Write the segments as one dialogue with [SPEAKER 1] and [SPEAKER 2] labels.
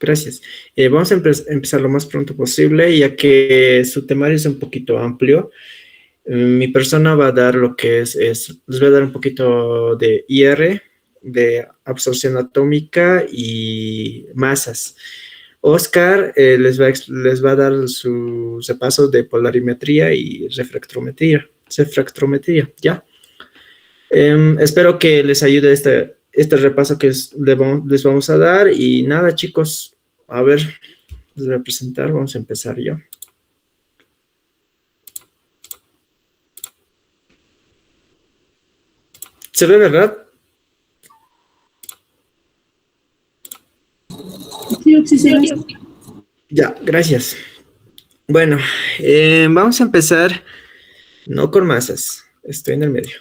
[SPEAKER 1] Gracias. Vamos a empezar lo más pronto posible, ya que su temario es un poquito amplio. Mi persona va a dar lo que les voy a dar un poquito de IR, de absorción atómica y masas. Oscar les va a dar sus repasos de polarimetría y refractometría, ¿ya? Espero que les ayude este repaso que les vamos a dar. Y nada, chicos, a ver, les voy a presentar, vamos a empezar yo. ¿Se ve, verdad?
[SPEAKER 2] Sí, se ve.
[SPEAKER 1] Ya, gracias. Bueno, vamos a empezar, no con masas, estoy en el medio,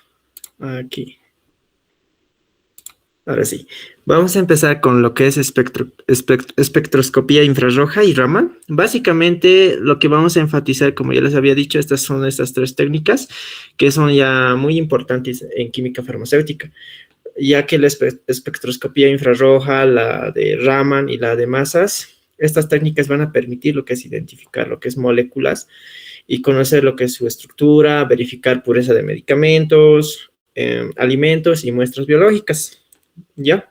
[SPEAKER 1] aquí. Ahora sí, vamos a empezar con lo que es espectroscopía infrarroja y Raman. Básicamente, lo que vamos a enfatizar, como ya les había dicho, estas son estas tres técnicas que son ya muy importantes en química farmacéutica, ya que la espectroscopía infrarroja, la de Raman y la de masas, estas técnicas van a permitir lo que es identificar lo que es moléculas y conocer lo que es su estructura, verificar pureza de medicamentos, alimentos y muestras biológicas. ¿Ya?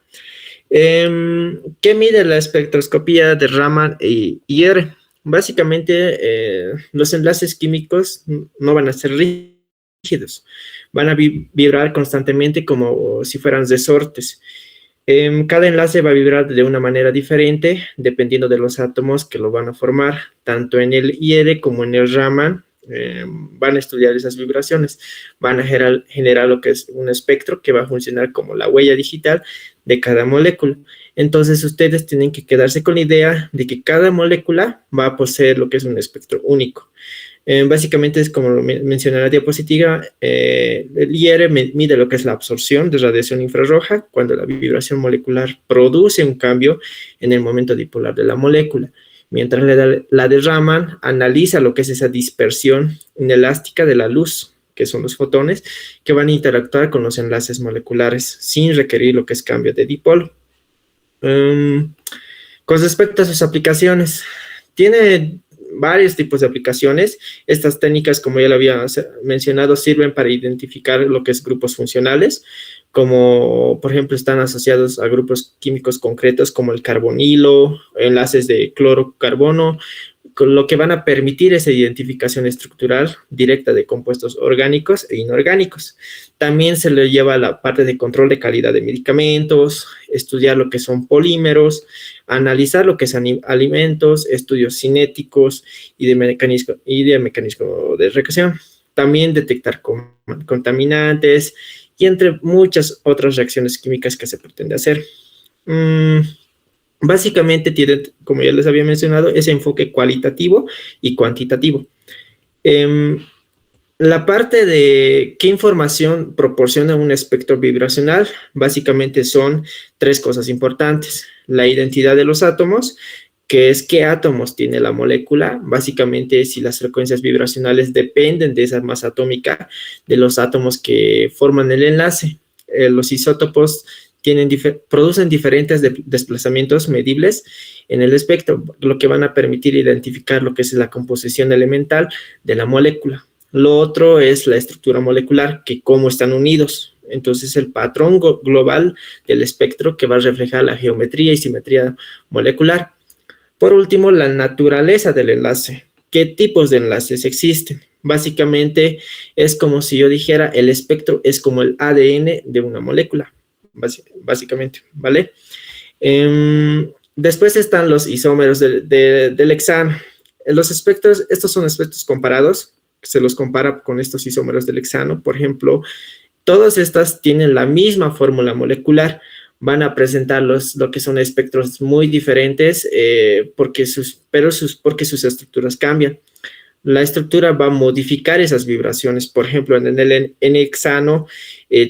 [SPEAKER 1] ¿Qué mide la espectroscopía de Raman y IR? Básicamente, los enlaces químicos no van a ser rígidos, van a vibrar constantemente como si fueran resortes. Cada enlace va a vibrar de una manera diferente dependiendo de los átomos que lo van a formar, tanto en el IR como en el Raman. Van a estudiar esas vibraciones, van a generar lo que es un espectro que va a funcionar como la huella digital de cada molécula. Entonces ustedes tienen que quedarse con la idea de que cada molécula va a poseer lo que es un espectro único. Básicamente es como lo mencioné en la diapositiva, el IR mide lo que es la absorción de radiación infrarroja cuando la vibración molecular produce un cambio en el momento dipolar de la molécula, mientras la de Raman analiza lo que es esa dispersión inelástica de la luz, que son los fotones, que van a interactuar con los enlaces moleculares sin requerir lo que es cambio de dipolo. Con respecto a sus aplicaciones, tiene varios tipos de aplicaciones. Estas técnicas, como ya lo había mencionado, sirven para identificar lo que es grupos funcionales, como por ejemplo están asociados a grupos químicos concretos como el carbonilo, enlaces de cloro-carbono, con lo que van a permitir esa identificación estructural directa de compuestos orgánicos e inorgánicos. También se le lleva a la parte de control de calidad de medicamentos, estudiar lo que son polímeros, analizar lo que son alimentos, estudios cinéticos y de mecanismo de reacción. También detectar contaminantes y entre muchas otras reacciones químicas que se pretende hacer. Básicamente tiene, como ya les había mencionado, ese enfoque cualitativo y cuantitativo. La parte de qué información proporciona un espectro vibracional, básicamente son tres cosas importantes. La identidad de los átomos, que es qué átomos tiene la molécula, básicamente si las frecuencias vibracionales dependen de esa masa atómica de los átomos que forman el enlace. Los isótopos producen diferentes desplazamientos medibles en el espectro, lo que van a permitir identificar lo que es la composición elemental de la molécula. Lo otro es la estructura molecular, que cómo están unidos. Entonces, el patrón global del espectro que va a reflejar la geometría y simetría molecular. Por último, la naturaleza del enlace. ¿Qué tipos de enlaces existen? Básicamente, es como si yo dijera, el espectro es como el ADN de una molécula, básicamente, ¿vale? Después están los isómeros del hexano. Estos son espectros comparados, se los compara con estos isómeros del hexano. Por ejemplo, todas estas tienen la misma fórmula molecular, van a presentar lo que son espectros muy diferentes porque sus estructuras cambian. La estructura va a modificar esas vibraciones. Por ejemplo, en el hexano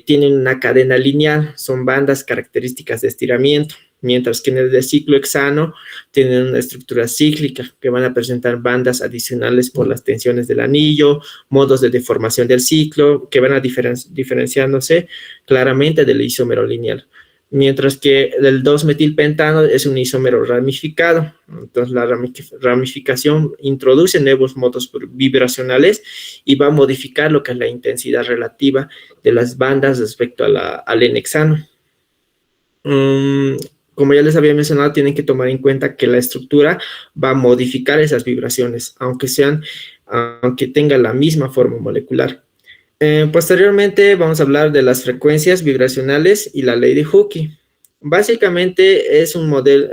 [SPEAKER 1] tienen una cadena lineal, son bandas características de estiramiento, mientras que en el de ciclo hexano tienen una estructura cíclica que van a presentar bandas adicionales por las tensiones del anillo, modos de deformación del ciclo, que van a diferenciándose claramente del isómero lineal. mientras que el 2-metilpentano es un isómero ramificado. Entonces, la ramificación introduce nuevos modos vibracionales y va a modificar lo que es la intensidad relativa de las bandas respecto al N-hexano. Como ya les había mencionado, tienen que tomar en cuenta que la estructura va a modificar esas vibraciones, aunque tenga la misma forma molecular. Posteriormente vamos a hablar de las frecuencias vibracionales y la ley de Hooke. Básicamente es un modelo,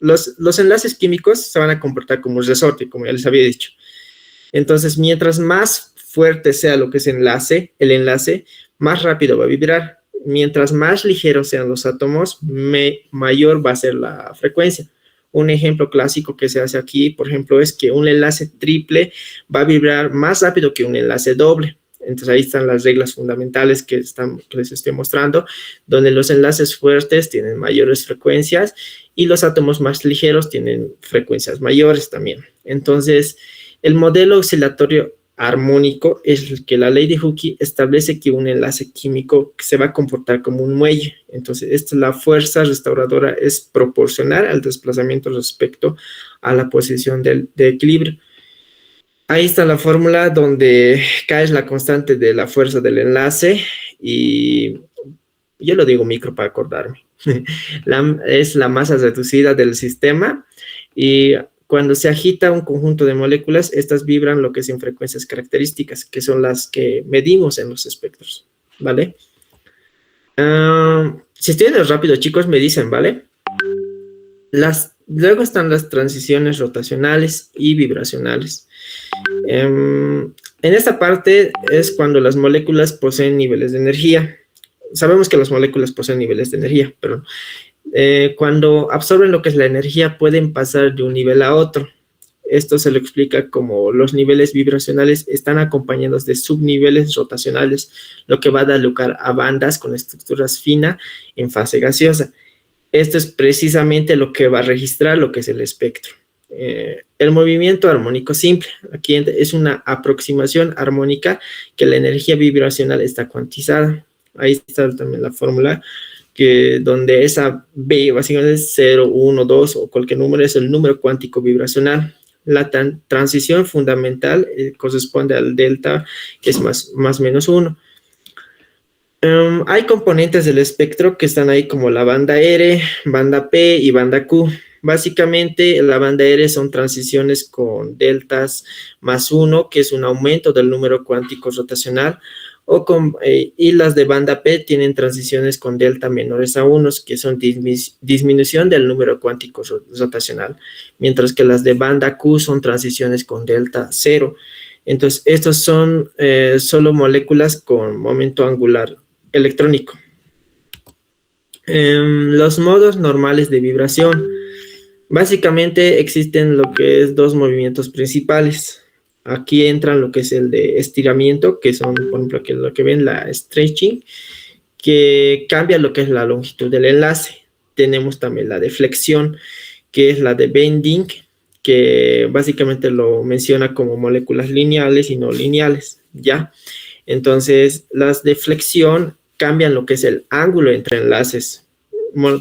[SPEAKER 1] los enlaces químicos se van a comportar como un resorte, como ya les había dicho. Entonces, mientras más fuerte sea lo que es el enlace, más rápido va a vibrar. Mientras más ligeros sean los átomos, mayor va a ser la frecuencia. Un ejemplo clásico que se hace aquí, por ejemplo, es que un enlace triple va a vibrar más rápido que un enlace doble. Entonces ahí están las reglas fundamentales que les estoy mostrando, donde los enlaces fuertes tienen mayores frecuencias y los átomos más ligeros tienen frecuencias mayores también. Entonces, el modelo oscilatorio armónico es el que la ley de Hooke establece que un enlace químico se va a comportar como un muelle. Entonces, la fuerza restauradora es proporcional al desplazamiento respecto a la posición de equilibrio. Ahí está la fórmula donde K es la constante de la fuerza del enlace y yo lo digo micro para acordarme. Es la masa reducida del sistema y cuando se agita un conjunto de moléculas, estas vibran lo que es en frecuencias características, que son las que medimos en los espectros, ¿vale? Si estoy yendo rápido, chicos, me dicen, ¿vale? Luego están las transiciones rotacionales y vibracionales. En esta parte es cuando las moléculas poseen niveles de energía. Sabemos que las moléculas poseen niveles de energía, pero cuando absorben lo que es la energía pueden pasar de un nivel a otro. Esto se lo explica como los niveles vibracionales están acompañados de subniveles rotacionales, lo que va a dar lugar a bandas con estructuras finas en fase gaseosa. Esto es precisamente lo que va a registrar lo que es el espectro. El movimiento armónico simple, aquí es una aproximación armónica que la energía vibracional está cuantizada. Ahí está también la fórmula, donde esa B básicamente es 0, 1, 2 o cualquier número, es el número cuántico vibracional. La transición fundamental corresponde al delta, que es más menos 1. Hay componentes del espectro que están ahí como la banda R, banda P y banda Q. Básicamente, la banda R son transiciones con deltas más 1, que es un aumento del número cuántico rotacional, y las de banda P tienen transiciones con delta menores a 1, que son disminución del número cuántico rotacional, mientras que las de banda Q son transiciones con delta 0. Entonces, estos son solo moléculas con momento angular electrónico. Los modos normales de vibración. Básicamente existen lo que es dos movimientos principales. Aquí entran lo que es el de estiramiento, que son, por ejemplo, lo que ven, la stretching, que cambia lo que es la longitud del enlace. Tenemos también la de flexión, que es la de bending, que básicamente lo menciona como moléculas lineales y no lineales, ¿ya? Entonces, las de flexión cambian lo que es el ángulo entre enlaces.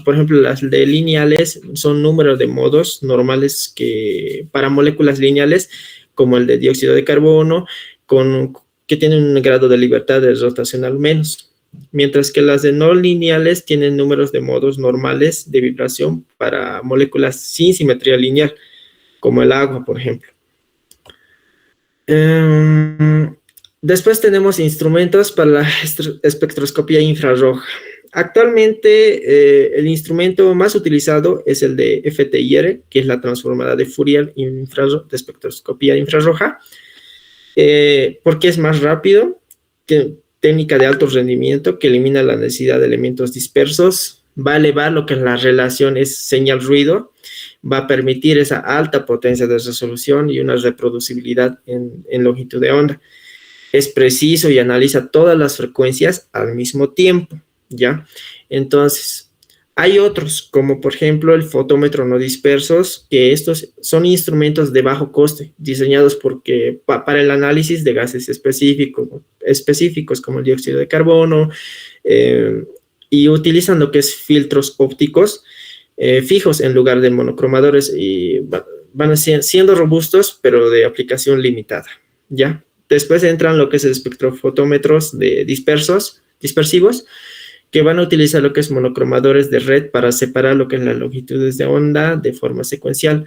[SPEAKER 1] Por ejemplo, las de lineales son números de modos normales que para moléculas lineales, como el de dióxido de carbono, que tienen un grado de libertad de rotacional menos. Mientras que las de no lineales tienen números de modos normales de vibración para moléculas sin simetría lineal, como el agua, por ejemplo. Después tenemos instrumentos para la espectroscopía infrarroja. Actualmente, el instrumento más utilizado es el de FTIR, que es la transformada de Fourier de espectroscopía infrarroja, porque es más rápido, técnica de alto rendimiento que elimina la necesidad de elementos dispersos, va a elevar lo que es la relación es señal-ruido, va a permitir esa alta potencia de resolución y una reproducibilidad en longitud de onda. Es preciso y analiza todas las frecuencias al mismo tiempo, ¿ya? Entonces, hay otros, como por ejemplo el fotómetro no dispersos, que estos son instrumentos de bajo coste, diseñados para el análisis de gases específicos como el dióxido de carbono, y utilizan lo que es filtros ópticos fijos en lugar de monocromadores y van siendo robustos, pero de aplicación limitada, ¿ya? Después entran lo que es el espectrofotómetros de dispersivos, que van a utilizar lo que es monocromadores de red para separar lo que es las longitudes de onda de forma secuencial,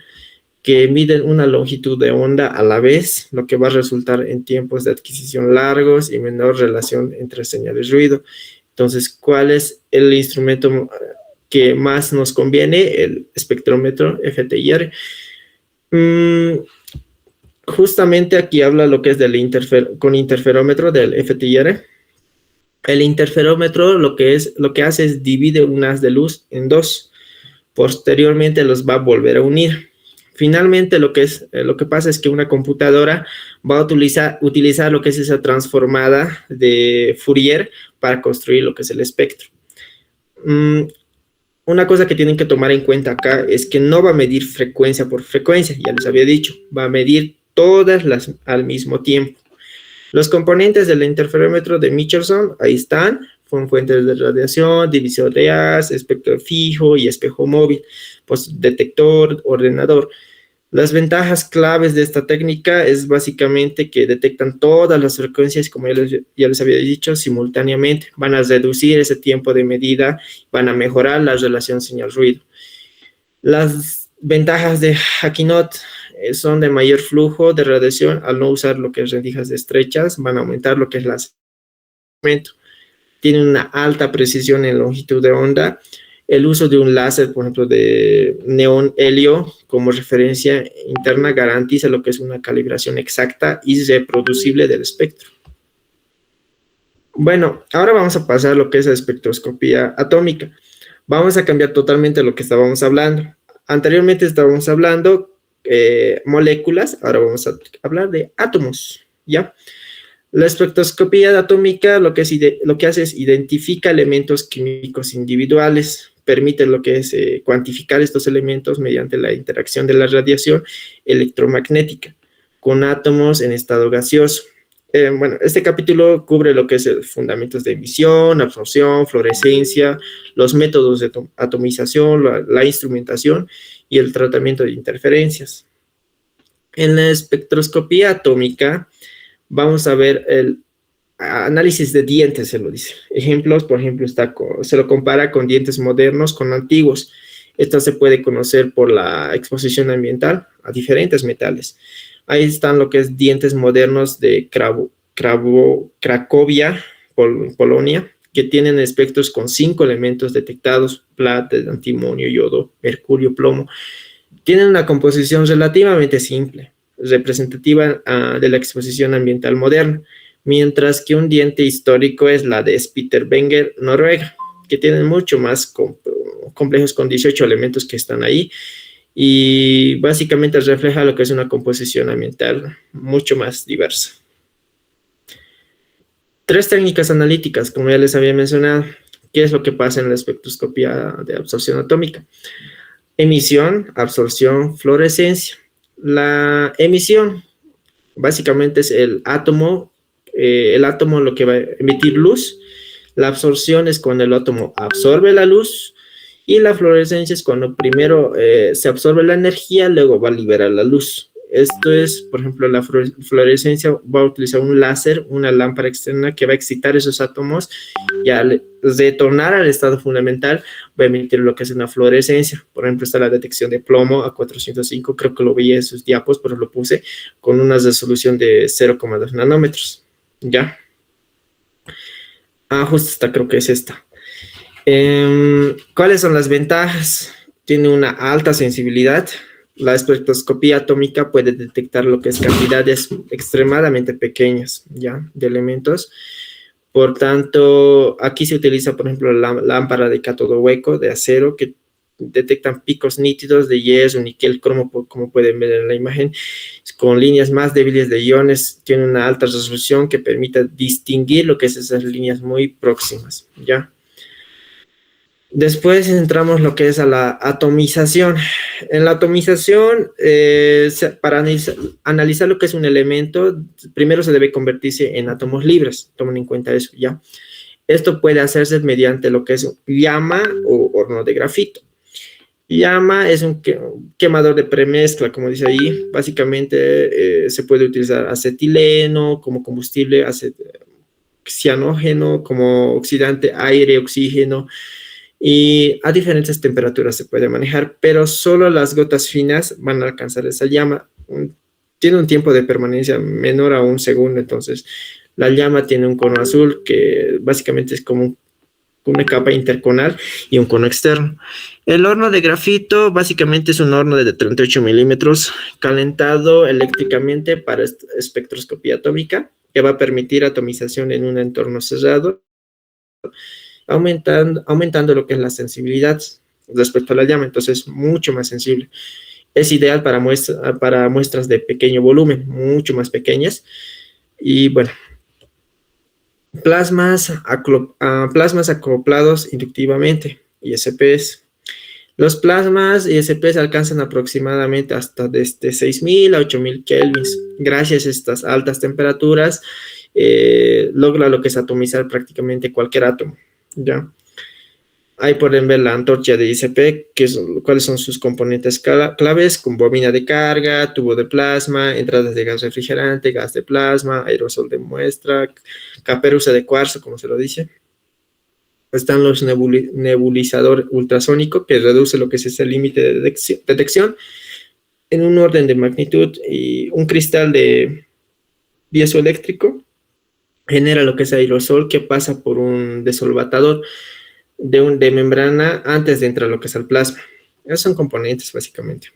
[SPEAKER 1] que miden una longitud de onda a la vez, lo que va a resultar en tiempos de adquisición largos y menor relación entre señales y ruido. Entonces, ¿cuál es el instrumento que más nos conviene? El espectrómetro FTIR. Justamente aquí habla lo que es del con interferómetro del FTIR. El interferómetro lo que hace es divide un haz de luz en dos. Posteriormente los va a volver a unir. Finalmente lo que pasa es que una computadora va a utilizar lo que es esa transformada de Fourier para construir lo que es el espectro. Una cosa que tienen que tomar en cuenta acá es que no va a medir frecuencia por frecuencia, ya les había dicho, va a medir todas las al mismo tiempo. Los componentes del interferómetro de Michelson, ahí están, son fuentes de radiación, divisor de haz, espectro fijo y espejo móvil, pues detector, ordenador. Las ventajas claves de esta técnica es básicamente que detectan todas las frecuencias, como ya les había dicho, simultáneamente. Van a reducir ese tiempo de medida, van a mejorar la relación señal-ruido. Las ventajas de Hakinot son de mayor flujo de radiación al no usar lo que es rendijas estrechas, van a aumentar lo que es las tienen una alta precisión en longitud de onda. El uso de un láser, por ejemplo, de neón helio como referencia interna garantiza lo que es una calibración exacta y reproducible del espectro. Bueno, ahora vamos a pasar a lo que es la espectroscopía atómica. Vamos a cambiar totalmente lo que estábamos hablando. Anteriormente estábamos hablando moléculas, ahora vamos a hablar de átomos, ¿ya? La espectroscopía atómica lo que hace es identifica elementos químicos individuales, permite lo que es cuantificar estos elementos mediante la interacción de la radiación electromagnética con átomos en estado gaseoso. Bueno, este capítulo cubre lo que es fundamentos de emisión, absorción, fluorescencia, los métodos de atomización, la instrumentación y el tratamiento de interferencias. En la espectroscopía atómica vamos a ver el análisis de dientes, se lo dice. Ejemplos, por ejemplo, se lo compara con dientes modernos con antiguos. Esto se puede conocer por la exposición ambiental a diferentes metales. Ahí están lo que es dientes modernos de Cracovia, Polonia, que tienen espectros con 5 elementos detectados: plata, antimonio, yodo, mercurio, plomo. Tienen una composición relativamente simple, representativa de la exposición ambiental moderna, mientras que un diente histórico es la de Spitsbergen, Noruega, que tienen mucho más complejos con 18 elementos que están ahí, y básicamente refleja lo que es una composición ambiental mucho más diversa. 3 técnicas analíticas, como ya les había mencionado. ¿Qué es lo que pasa en la espectroscopía de absorción atómica? Emisión, absorción, fluorescencia. La emisión básicamente es el átomo lo que va a emitir luz. La absorción es cuando el átomo absorbe la luz, y la fluorescencia es cuando primero se absorbe la energía, luego va a liberar la luz. Esto es, por ejemplo, la fluorescencia va a utilizar un láser, una lámpara externa que va a excitar esos átomos, y al retornar al estado fundamental va a emitir lo que es una fluorescencia. Por ejemplo, está la detección de plomo a 405, creo que lo vi en sus diapos, pero lo puse con una resolución de 0,2 nanómetros, ¿ya? Justo esta, creo que es esta. ¿Cuáles son las ventajas? Tiene una alta sensibilidad. La espectroscopía atómica puede detectar lo que es cantidades extremadamente pequeñas, ¿ya?, de elementos. Por tanto, aquí se utiliza, por ejemplo, la lámpara de cátodo hueco de acero, que detectan picos nítidos de hierro, níquel, cromo, como pueden ver en la imagen, con líneas más débiles de iones. Tiene una alta resolución que permite distinguir lo que es esas líneas muy próximas, ¿ya? Después entramos lo que es a la atomización. En la atomización, para analizar lo que es un elemento, primero se debe convertirse en átomos libres. Tomen en cuenta eso, ¿ya? Esto puede hacerse mediante lo que es llama o horno de grafito. Llama es un quemador de premezcla, como dice ahí. Básicamente se puede utilizar acetileno como combustible, cianógeno como oxidante, aire, oxígeno, y a diferentes temperaturas se puede manejar, pero solo las gotas finas van a alcanzar esa llama. Tiene un tiempo de permanencia menor a un segundo, entonces la llama tiene un cono azul que básicamente es como una capa interconal y un cono externo. El horno de grafito básicamente es un horno de 38 milímetros calentado eléctricamente para espectroscopía atómica, que va a permitir atomización en un entorno cerrado, aumentando lo que es la sensibilidad respecto a la llama, entonces mucho más sensible. Es ideal para muestras de pequeño volumen, mucho más pequeñas. Y bueno, plasmas acoplados inductivamente, ISPs. Los plasmas ISPs alcanzan aproximadamente hasta desde 6.000 a 8.000 kelvins. Gracias a estas altas temperaturas, logra lo que es atomizar prácticamente cualquier átomo, ¿ya? Ahí pueden ver la antorcha de ICP, cuáles son sus componentes claves, con bobina de carga, tubo de plasma, entradas de gas refrigerante, gas de plasma, aerosol de muestra, caperuza de cuarzo, como se lo dice. Están los nebulizador ultrasónico, que reduce lo que es ese límite de detección en un orden de magnitud, y un cristal de piezoeléctrico genera lo que es aerosol que pasa por un desolvatador de membrana antes de entrar lo que es el plasma. Esos son componentes, básicamente.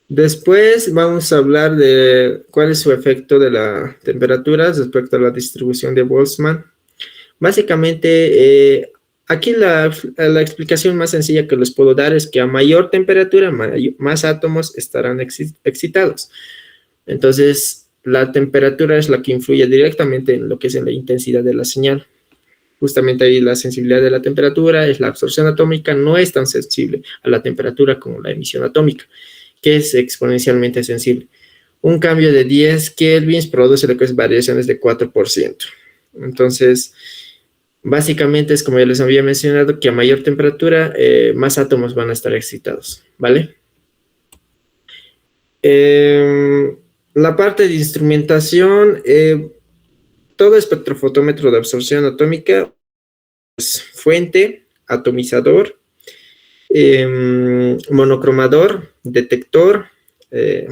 [SPEAKER 1] Después vamos a hablar de cuál es su efecto de la temperatura respecto a la distribución de Boltzmann. Básicamente, aquí la explicación más sencilla que les puedo dar es que a mayor temperatura, más átomos estarán excitados. Entonces, la temperatura es la que influye directamente en lo que es en la intensidad de la señal. Justamente ahí la sensibilidad de la temperatura es la absorción atómica, no es tan sensible a la temperatura como la emisión atómica, que es exponencialmente sensible. Un cambio de 10 kelvins produce lo que es variaciones de 4%. Entonces, básicamente es como ya les había mencionado, que a mayor temperatura, más átomos van a estar excitados, ¿vale? La parte de instrumentación, todo espectrofotómetro de absorción atómica, fuente, atomizador, monocromador, detector,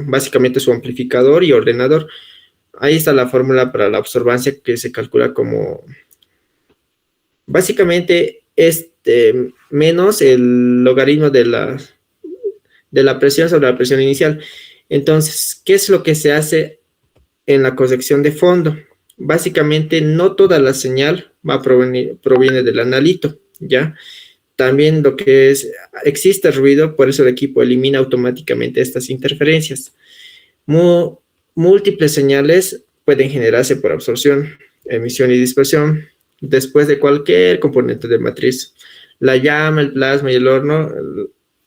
[SPEAKER 1] básicamente su amplificador y ordenador. Ahí está la fórmula para la absorbancia, que se calcula como básicamente menos el logaritmo de la presión sobre la presión inicial. Entonces, ¿qué es lo que se hace en la corrección de fondo? Básicamente, no toda la señal proviene del analito, ¿ya? También lo que existe ruido, por eso el equipo elimina automáticamente estas interferencias. Múltiples señales pueden generarse por absorción, emisión y dispersión después de cualquier componente de matriz. La llama, el plasma y el horno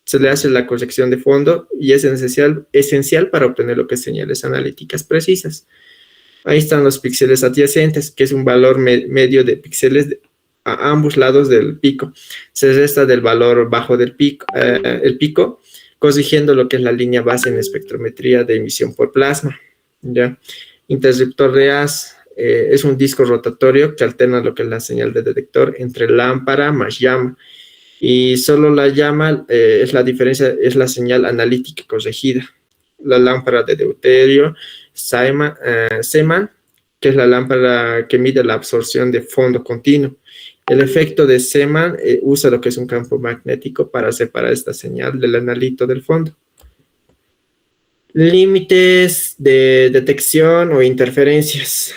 [SPEAKER 1] se le hace la corrección de fondo y es esencial para obtener lo que es señales analíticas precisas. Ahí están los píxeles adyacentes, que es un valor medio de píxeles a ambos lados del pico. Se resta del valor bajo del pico, el pico, corrigiendo lo que es la línea base en espectrometría de emisión por plasma, ¿ya? Interruptor de haz es un disco rotatorio que alterna lo que es la señal de detector entre lámpara más llama. Y solo la llama es la diferencia, es la señal analítica corregida. La lámpara de deuterio, Zeeman, que es la lámpara que mide la absorción de fondo continuo. El efecto de Zeeman usa lo que es un campo magnético para separar esta señal del analito del fondo. Límites de detección o interferencias.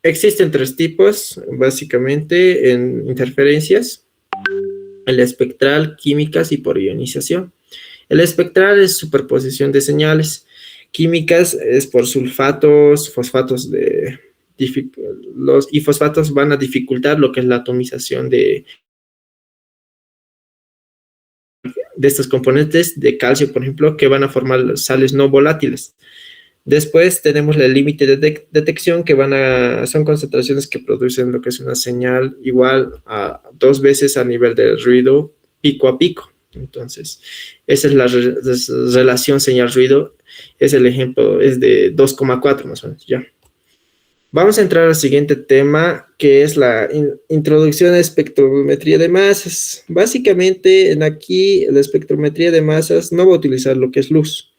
[SPEAKER 1] Existen 3 tipos, básicamente, en interferencias: el espectral, químicas y por ionización. El espectral es superposición de señales. Químicas es por sulfatos, fosfatos y fosfatos van a dificultar lo que es la atomización de estos componentes de calcio, por ejemplo, que van a formar sales no volátiles. Después tenemos el límite de detección, que son concentraciones que producen lo que es una señal igual a 2 veces a nivel del ruido pico a pico. Entonces, esa es la relación señal-ruido. Es el ejemplo, es de 2,4 más o menos, ya. Vamos a entrar al siguiente tema, que es la introducción a espectrometría de masas. Básicamente, aquí la espectrometría de masas no va a utilizar lo que es luz.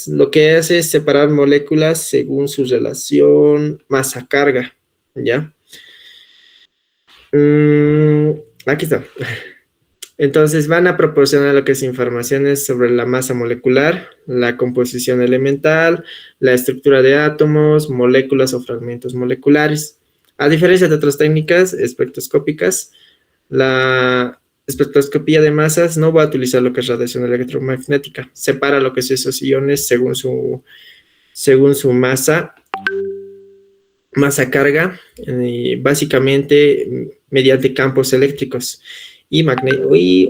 [SPEAKER 1] Lo que hace es separar moléculas según su relación masa-carga, ¿ya? Aquí está. Entonces van a proporcionar lo que es informaciones sobre la masa molecular, la composición elemental, la estructura de átomos, moléculas o fragmentos moleculares. A diferencia de otras técnicas espectroscópicas, la espectroscopía de masas no va a utilizar lo que es radiación electromagnética. Separa lo que es esos iones según su masa carga, básicamente mediante campos eléctricos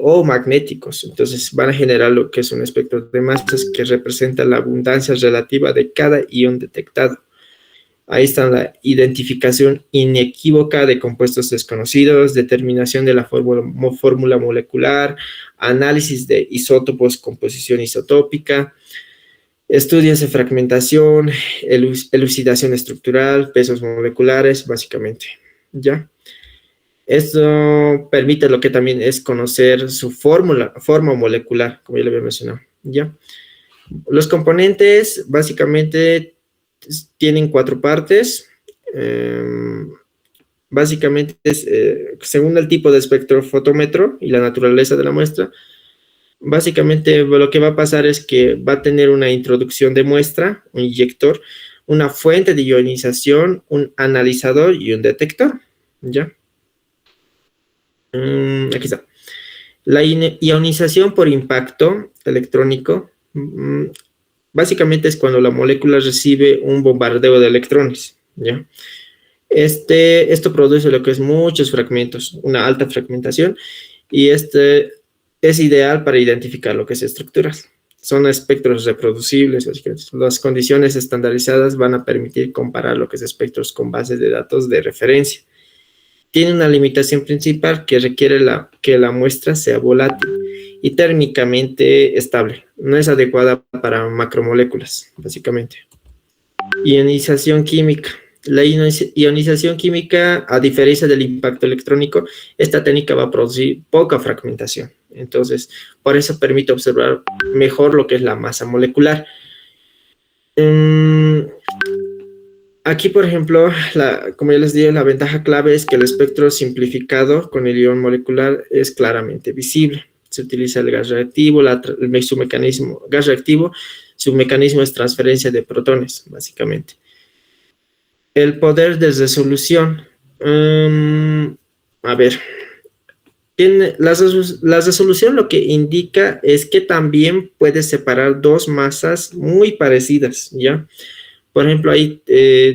[SPEAKER 1] o magnéticos. Entonces van a generar lo que es un espectro de masas que representa la abundancia relativa de cada ion detectado. Ahí está la identificación inequívoca de compuestos desconocidos, determinación de la fórmula molecular, análisis de isótopos, composición isotópica, estudios de fragmentación, elucidación estructural, pesos moleculares, básicamente, ¿ya? Esto permite lo que también es conocer su forma molecular, como ya le había mencionado, ¿ya? Los componentes básicamente tienen 4 partes. Básicamente es, según el tipo de espectrofotómetro y la naturaleza de la muestra, básicamente lo que va a pasar es que va a tener una introducción de muestra, un inyector, una fuente de ionización, un analizador y un detector, ¿ya? Aquí está. La ionización por impacto electrónico básicamente es cuando la molécula recibe un bombardeo de electrones, ¿ya? Esto produce lo que es muchos fragmentos, una alta fragmentación, y es ideal para identificar lo que es estructuras. Son espectros reproducibles. Las condiciones estandarizadas van a permitir comparar lo que es espectros con bases de datos de referencia. Tiene una limitación principal que requiere que la muestra sea volátil y térmicamente estable. No es adecuada para macromoléculas, básicamente. Ionización química. La ionización química, a diferencia del impacto electrónico, esta técnica va a producir poca fragmentación. Entonces, por eso permite observar mejor lo que es la masa molecular. Aquí, por ejemplo, como ya les dije, la ventaja clave es que el espectro simplificado con el ion molecular es claramente visible. Se utiliza el gas reactivo, su mecanismo es transferencia de protones, básicamente. El poder de resolución. A ver. La resolución lo que indica es que también puede separar dos masas muy parecidas, ¿ya? Por ejemplo, ahí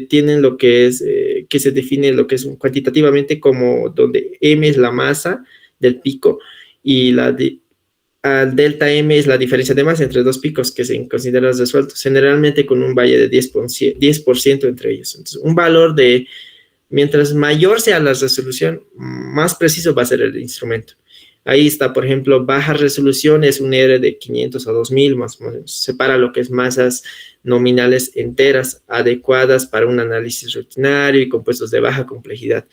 [SPEAKER 1] tienen lo que es, que se define lo que es cuantitativamente como donde M es la masa del pico y delta M es la diferencia de masa entre dos picos que se consideran resueltos, generalmente con un valle de 10% entre ellos. Entonces, un valor de, mientras mayor sea la resolución, más preciso va a ser el instrumento. Ahí está, por ejemplo, baja resolución es un R de 500 a 2000, más o menos. Separa lo que es masas nominales enteras, adecuadas para un análisis rutinario y compuestos de baja complejidad.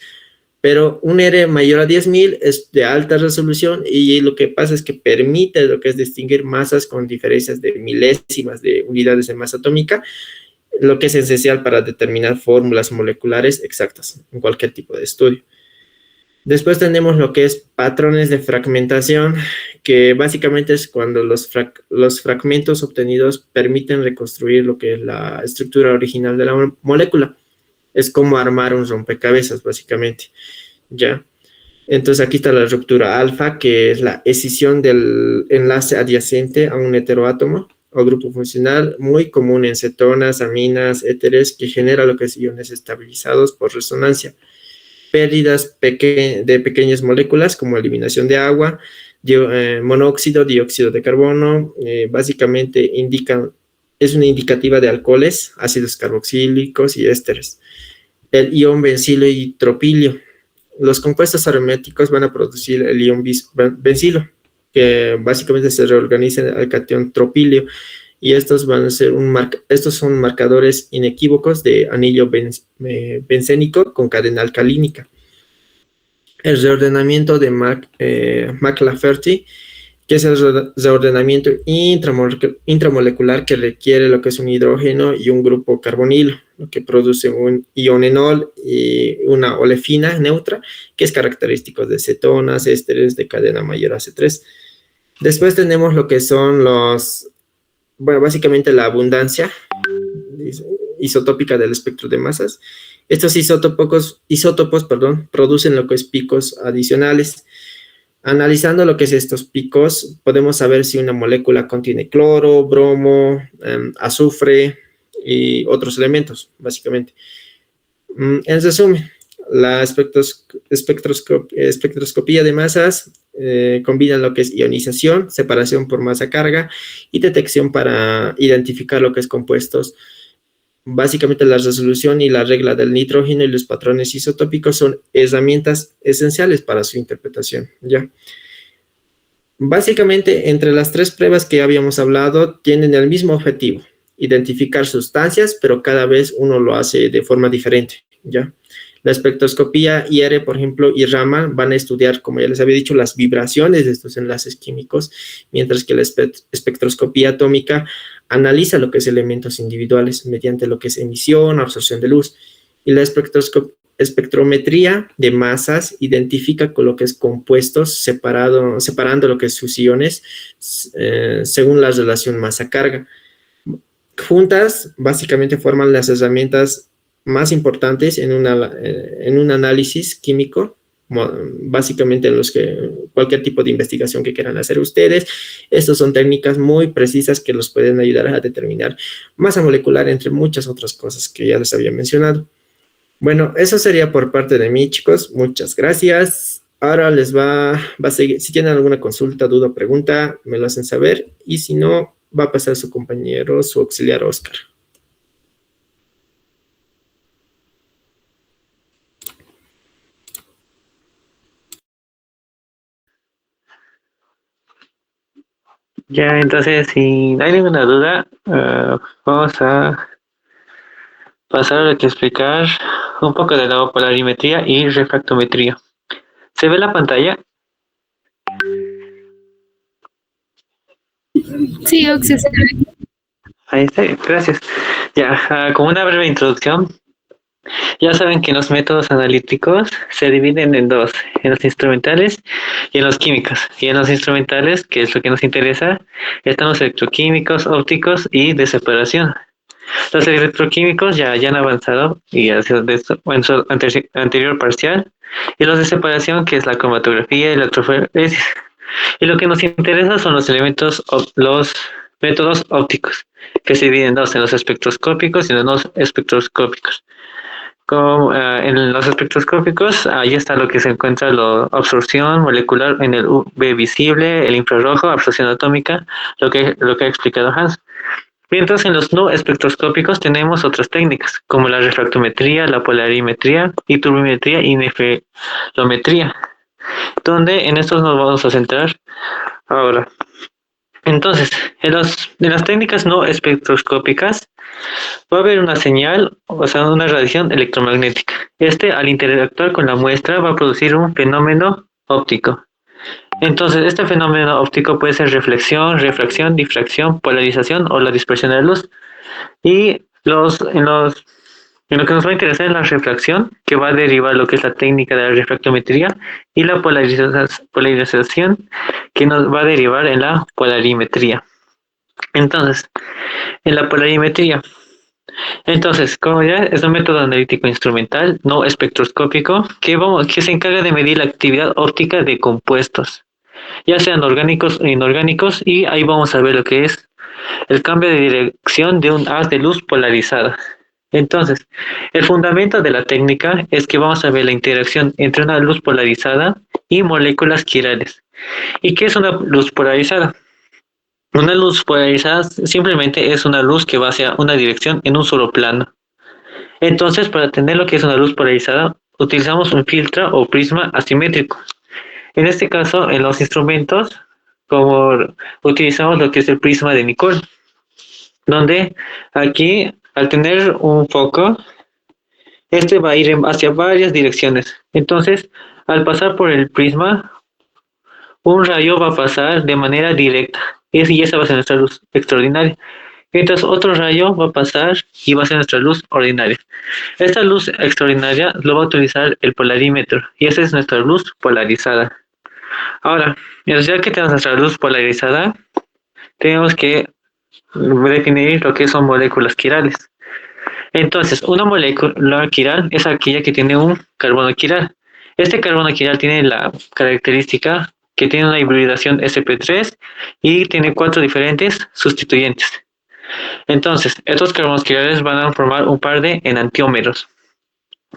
[SPEAKER 1] Pero un R mayor a 10.000 es de alta resolución y lo que pasa es que permite lo que es distinguir masas con diferencias de milésimas de unidades de masa atómica, lo que es esencial para determinar fórmulas moleculares exactas en cualquier tipo de estudio. Después tenemos lo que es patrones de fragmentación, que básicamente es cuando los fragmentos obtenidos permiten reconstruir lo que es la estructura original de la molécula. Es como armar un rompecabezas, básicamente, ¿ya? Entonces aquí está la ruptura alfa, que es la escisión del enlace adyacente a un heteroátomo o grupo funcional, muy común en cetonas, aminas, éteres, que genera lo que es iones estabilizados por resonancia. Pérdidas de pequeñas moléculas como eliminación de agua, monóxido, dióxido de carbono, básicamente indican es una indicativa de alcoholes, ácidos carboxílicos y ésteres. El ion bencilo y tropilio. Los compuestos aromáticos van a producir el ion bencilo, que básicamente se reorganiza al catión tropilio, y estos van a ser estos son marcadores inequívocos de anillo bencénico con cadena alcalínica. El reordenamiento de McLafferty, que es el reordenamiento intramolecular que requiere lo que es un hidrógeno y un grupo carbonilo, lo que produce un ionenol y una olefina neutra, que es característico de cetonas, ésteres de cadena mayor a C3. Después tenemos lo que son básicamente la abundancia isotópica del espectro de masas. Estos isótopos, producen lo que es picos adicionales. Analizando lo que es estos picos, podemos saber si una molécula contiene cloro, bromo, azufre y otros elementos, básicamente. En resumen, la espectroscopía de masas combina lo que es ionización, separación por masa-carga y detección para identificar lo que es compuestos. Básicamente la resolución y la regla del nitrógeno y los patrones isotópicos son herramientas esenciales para su interpretación, ¿ya? Básicamente, entre las tres pruebas que habíamos hablado, tienen el mismo objetivo: identificar sustancias, pero cada vez uno lo hace de forma diferente, ¿ya? La espectroscopía IR, por ejemplo, y Raman van a estudiar, como ya les había dicho, las vibraciones de estos enlaces químicos, mientras que la espectroscopía atómica analiza lo que es elementos individuales mediante lo que es emisión, absorción de luz. Y la espectrometría de masas identifica con lo que es compuestos, separando lo que es sus iones según la relación masa-carga. Juntas, básicamente forman las herramientas más importantes en un análisis químico, básicamente en los que cualquier tipo de investigación que quieran hacer ustedes. Estas son técnicas muy precisas que los pueden ayudar a determinar masa molecular, entre muchas otras cosas que ya les había mencionado. Bueno, eso sería por parte de mí, chicos. Muchas gracias. Ahora les va a seguir. Si tienen alguna consulta, duda o pregunta, me lo hacen saber. Y si no, va a pasar su compañero, su auxiliar Oscar.
[SPEAKER 2] Ya, entonces, si no hay ninguna duda, vamos a pasar a explicar un poco de la polarimetría y refractometría. ¿Se ve la pantalla?
[SPEAKER 3] Sí, Oxy, se ve.
[SPEAKER 2] Ahí está, gracias. Ya, como una breve introducción, ya saben que los métodos analíticos se dividen en dos: en los instrumentales y en los químicos. Y en los instrumentales, que es lo que nos interesa, están los electroquímicos, ópticos y de separación. Los electroquímicos ya han avanzado y en su anterior parcial, y los de separación, que es la cromatografía y la electroforesis. Y lo que nos interesa son los los métodos ópticos, que se dividen en dos: en los espectroscópicos y en los no espectroscópicos. En los espectroscópicos, ahí está lo que se encuentra: la absorción molecular en el UV visible, el infrarrojo, absorción atómica, lo que ha explicado Hans. Mientras en los no espectroscópicos tenemos otras técnicas, como la refractometría, la polarimetría y turbimetría y nefelometría, donde en estos nos vamos a centrar ahora. Entonces, en las técnicas no espectroscópicas va a haber una señal, o sea, una radiación electromagnética. Al interactuar con la muestra, va a producir un fenómeno óptico. Entonces, este fenómeno óptico puede ser reflexión, refracción, difracción, polarización o la dispersión de la luz. Y en lo que nos va a interesar es la refracción, que va a derivar lo que es la técnica de la refractometría, y la polarización, que nos va a derivar en la polarimetría. Entonces, en la polarimetría, como ya es un método analítico instrumental, no espectroscópico, que se encarga de medir la actividad óptica de compuestos, ya sean orgánicos o inorgánicos, y ahí vamos a ver lo que es el cambio de dirección de un haz de luz polarizada. Entonces, el fundamento de la técnica es que vamos a ver la interacción entre una luz polarizada y moléculas quirales. ¿Y qué es una luz polarizada? Una luz polarizada simplemente es una luz que va hacia una dirección en un solo plano. Entonces, para tener lo que es una luz polarizada, utilizamos un filtro o prisma asimétrico. En este caso, en los instrumentos, como utilizamos lo que es el prisma de Nicol, donde aquí, al tener un foco, este va a ir hacia varias direcciones. Entonces, al pasar por el prisma, un rayo va a pasar de manera directa. Y esa va a ser nuestra luz extraordinaria. Mientras otro rayo va a pasar y va a ser nuestra luz ordinaria. Esta luz extraordinaria lo va a utilizar el polarímetro y esa es nuestra luz polarizada. Ahora, ya que tenemos nuestra luz polarizada, tenemos que definir lo que son moléculas quirales. Entonces, una molécula quiral es aquella que tiene un carbono quiral. Este carbono quiral tiene la característica que tiene una hibridación sp3 y tiene 4 diferentes sustituyentes. Entonces, estos carbonos quirales van a formar un par de enantiómeros,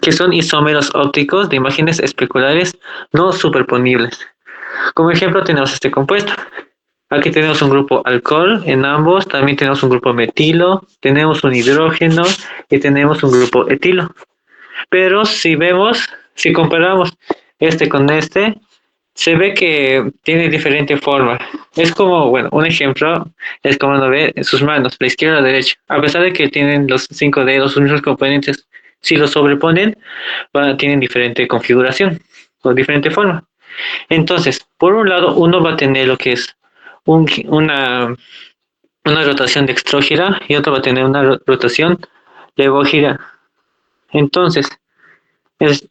[SPEAKER 2] que son isómeros ópticos de imágenes especulares no superponibles. Como ejemplo tenemos este compuesto. Aquí tenemos un grupo alcohol en ambos, también tenemos un grupo metilo, tenemos un hidrógeno y tenemos un grupo etilo. Pero si comparamos este con este, se ve que tiene diferente forma. Es como, bueno, un ejemplo es como uno ve en sus manos, la izquierda y la derecha. A pesar de que tienen los 5 dedos, los mismos componentes, si los sobreponen, tienen diferente configuración o diferente forma. Entonces, por un lado, uno va a tener lo que es un, una rotación dextrógira y otro va a tener una rotación levógira. Entonces,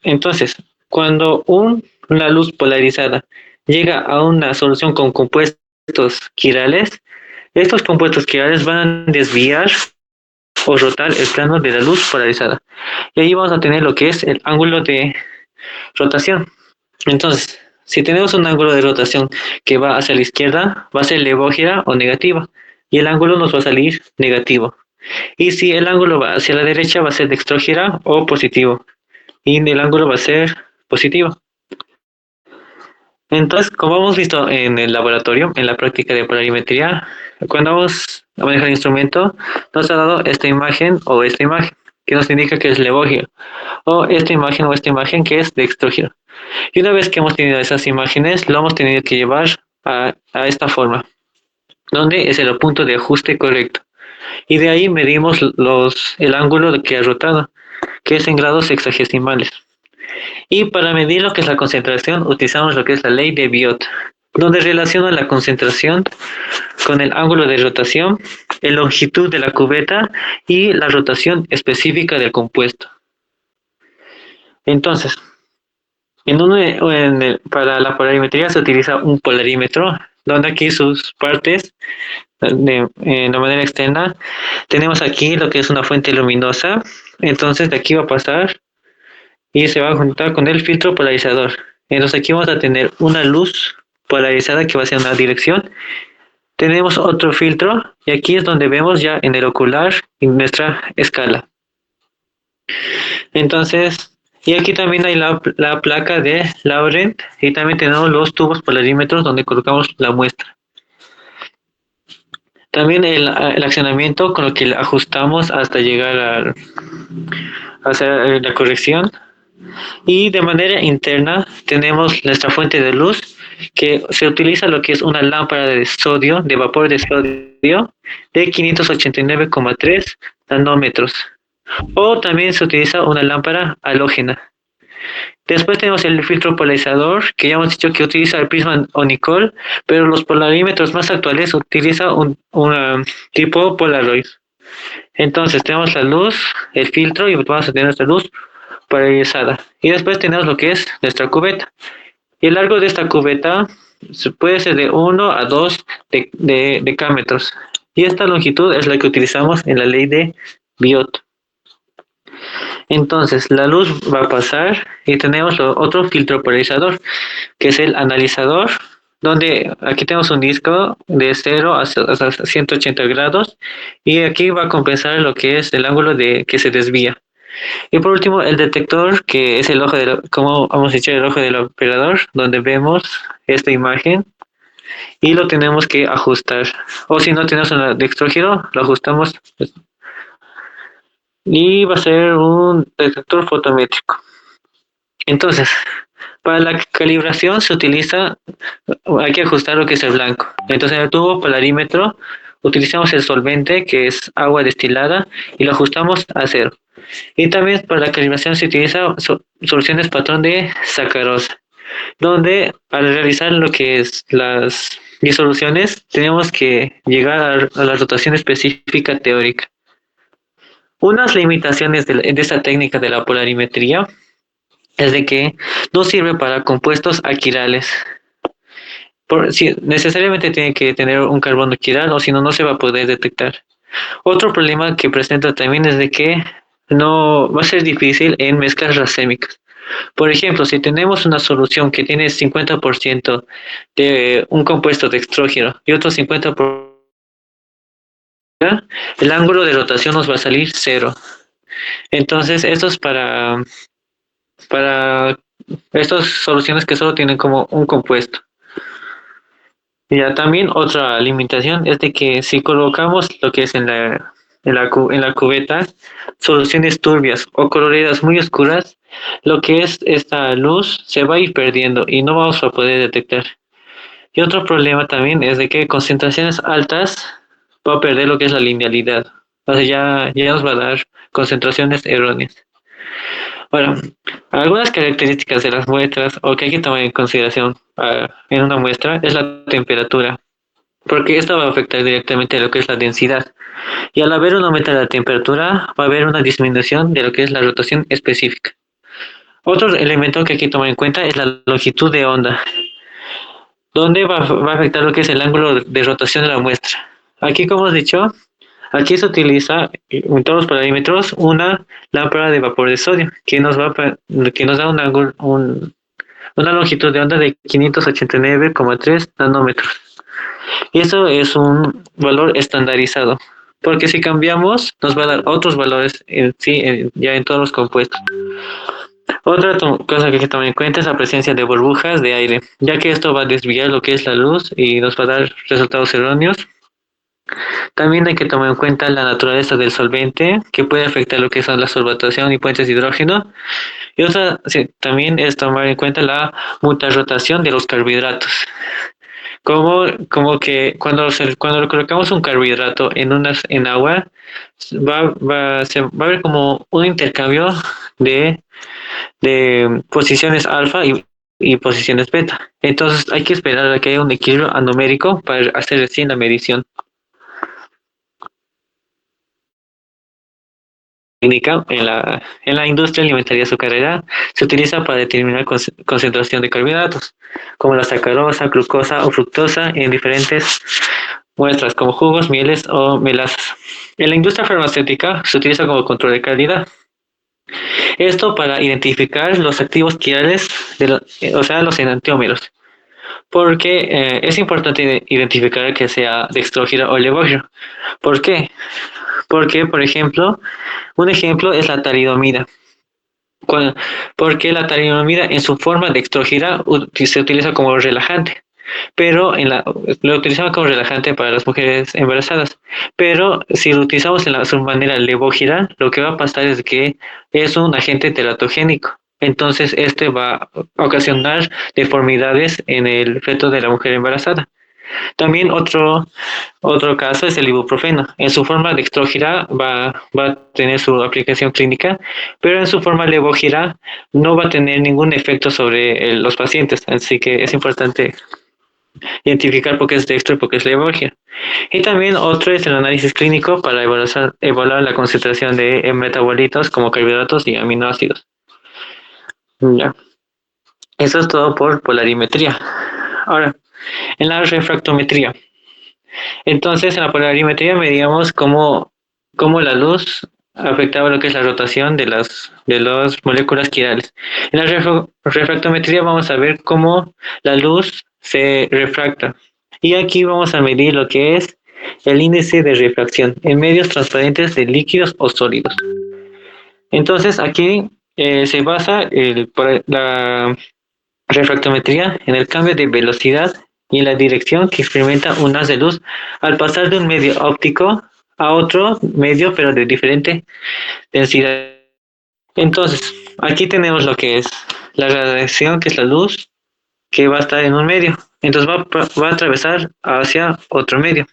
[SPEAKER 2] entonces cuando una luz polarizada llega a una solución con compuestos quirales, estos compuestos quirales van a desviar o rotar el plano de la luz polarizada. Y ahí vamos a tener lo que es el ángulo de rotación. Entonces, si tenemos un ángulo de rotación que va hacia la izquierda, va a ser levógira o negativa, y el ángulo nos va a salir negativo. Y si el ángulo va hacia la derecha, va a ser dextrógira o positivo, y el ángulo va a ser positivo. Entonces, como hemos visto en el laboratorio, en la práctica de polarimetría, cuando vamos a manejar el instrumento, nos ha dado esta imagen o esta imagen, que nos indica que es levógira, o esta imagen o esta imagen que es dextrógira. Y una vez que hemos tenido esas imágenes, lo hemos tenido que llevar a esta forma, donde es el punto de ajuste correcto. Y de ahí medimos el ángulo que ha rotado, que es en grados sexagesimales. Y para medir lo que es la concentración, utilizamos lo que es la ley de Biot, donde relaciona la concentración con el ángulo de rotación, la longitud de la cubeta y la rotación específica del compuesto. Entonces, para la polarimetría se utiliza un polarímetro, donde aquí sus partes, de manera externa, tenemos aquí lo que es una fuente luminosa, entonces de aquí va a pasar y se va a juntar con el filtro polarizador. Entonces aquí vamos a tener una luz polarizada que va hacia una dirección. Tenemos otro filtro y aquí es donde vemos ya en el ocular en nuestra escala. Entonces, y aquí también hay la placa de Laurent y también tenemos los tubos polarímetros donde colocamos la muestra. También el accionamiento con lo que ajustamos hasta llegar a hacer la corrección. Y de manera interna tenemos nuestra fuente de luz que se utiliza lo que es una lámpara de sodio, de vapor de sodio de 589,3 nanómetros. O también se utiliza una lámpara halógena. Después tenemos el filtro polarizador, que ya hemos dicho que utiliza el prisma Onicol, pero los polarímetros más actuales utilizan un tipo Polaroid. Entonces tenemos la luz, el filtro y vamos a tener nuestra luz polarizada. Y después tenemos lo que es nuestra cubeta. Y el largo de esta cubeta puede ser de 1 a 2 decámetros. Y esta longitud es la que utilizamos en la ley de Biot. Entonces, la luz va a pasar y tenemos otro filtro polarizador, que es el analizador, donde aquí tenemos un disco de 0 hasta 180 grados y aquí va a compensar lo que es el ángulo que se desvía. Y por último, el detector, que es el ojo como hemos dicho, el ojo del operador, donde vemos esta imagen y lo tenemos que ajustar. O si no tenemos una dextrógiro, lo ajustamos y va a ser un detector fotométrico. Entonces, para la calibración se utiliza, hay que ajustar lo que es el blanco. Entonces, en el tubo polarímetro utilizamos el solvente, que es agua destilada, y lo ajustamos a cero. Y también para la calibración se utiliza soluciones patrón de sacarosa, donde al realizar lo que es las disoluciones tenemos que llegar a la rotación específica teórica. Unas limitaciones de esta técnica de la polarimetría es de que no sirve para compuestos aquirales. Si, necesariamente tiene que tener un carbono quiral o si no, no se va a poder detectar. Otro problema que presenta también es de que no va a ser difícil en mezclas racémicas. Por ejemplo, si tenemos una solución que tiene 50% de un compuesto de dextrógeno y otro 50%, el ángulo de rotación nos va a salir cero. Entonces, esto es para estas soluciones que solo tienen como un compuesto. Y ya también otra limitación es de que si colocamos lo que es en la cubeta soluciones turbias o coloridas muy oscuras, lo que es esta luz se va a ir perdiendo y no vamos a poder detectar. Y otro problema también es de que concentraciones altas va a perder lo que es la linealidad. O sea, ya nos va a dar concentraciones erróneas. Bueno, algunas características de las muestras o que hay que tomar en consideración en una muestra es la temperatura, porque esto va a afectar directamente a lo que es la densidad. Y al haber un aumento de la temperatura, va a haber una disminución de lo que es la rotación específica. Otro elemento que hay que tomar en cuenta es la longitud de onda, donde va a afectar lo que es el ángulo de rotación de la muestra. Aquí, como hemos dicho, aquí se utiliza en todos los parámetros una lámpara de vapor de sodio que nos da una longitud de onda de 589,3 nanómetros. Y eso es un valor estandarizado, porque si cambiamos nos va a dar otros valores ya en todos los compuestos. Otra cosa que hay que tomar en cuenta es la presencia de burbujas de aire, ya que esto va a desviar lo que es la luz y nos va a dar resultados erróneos. También hay que tomar en cuenta la naturaleza del solvente, que puede afectar lo que son la solvatación y puentes de hidrógeno. Y otra también es tomar en cuenta la mutarrotación de los carbohidratos. Como que cuando colocamos un carbohidrato en agua, se va a ver como un intercambio de posiciones alfa y posiciones beta. Entonces hay que esperar a que haya un equilibrio anomérico para hacer recién la medición. Técnica en la industria alimentaria azucarera se utiliza para determinar concentración de carbohidratos, como la sacarosa, glucosa o fructosa en diferentes muestras, como jugos, mieles o melasas. En la industria farmacéutica se utiliza como control de calidad. Esto para identificar los activos quirales, o sea, los enantiómeros, porque es importante identificar que sea dextrógiro o levógiro. ¿Por qué? Porque, por ejemplo, un ejemplo es la talidomida. Porque la talidomida en su forma dextrógira se utiliza como relajante, pero lo utilizamos como relajante para las mujeres embarazadas. Pero si lo utilizamos en su manera levógira, lo que va a pasar es que es un agente teratogénico. Entonces, este va a ocasionar deformidades en el feto de la mujer embarazada. También otro caso es el ibuprofeno. En su forma dextrógira va a tener su aplicación clínica, pero en su forma levógira no va a tener ningún efecto sobre los pacientes. Así que es importante identificar por qué es dextro y por qué es levógira. Y también otro es el análisis clínico para evaluar la concentración de metabolitos como carbohidratos y aminoácidos. Ya. Eso es todo por polarimetría. Ahora, en la refractometría. Entonces, en la polarimetría medíamos cómo la luz afectaba lo que es la rotación de las moléculas quirales. En la refractometría vamos a ver cómo la luz se refracta. Y aquí vamos a medir lo que es el índice de refracción en medios transparentes de líquidos o sólidos. Entonces, aquí se basa la refractometría en el cambio de velocidad y en la dirección que experimenta un haz de luz al pasar de un medio óptico a otro medio, pero de diferente densidad. Entonces, aquí tenemos lo que es la radiación, que es la luz, que va a estar en un medio. Entonces va a atravesar hacia otro medio.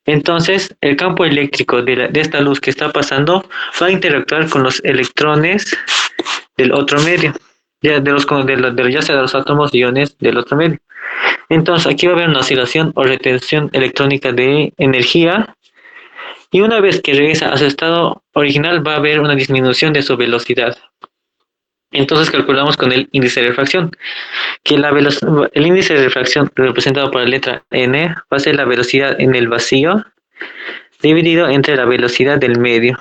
[SPEAKER 2] Entonces, el campo eléctrico de esta luz que está pasando va a interactuar con los electrones del otro medio, ya sea de los átomos iones del otro medio. Entonces, aquí va a haber una oscilación o retención electrónica de energía, y una vez que regresa a su estado original va a haber una disminución de su velocidad. Entonces calculamos con el índice de refracción, que el índice de refracción representado por la letra n va a ser la velocidad en el vacío dividido entre la velocidad del medio.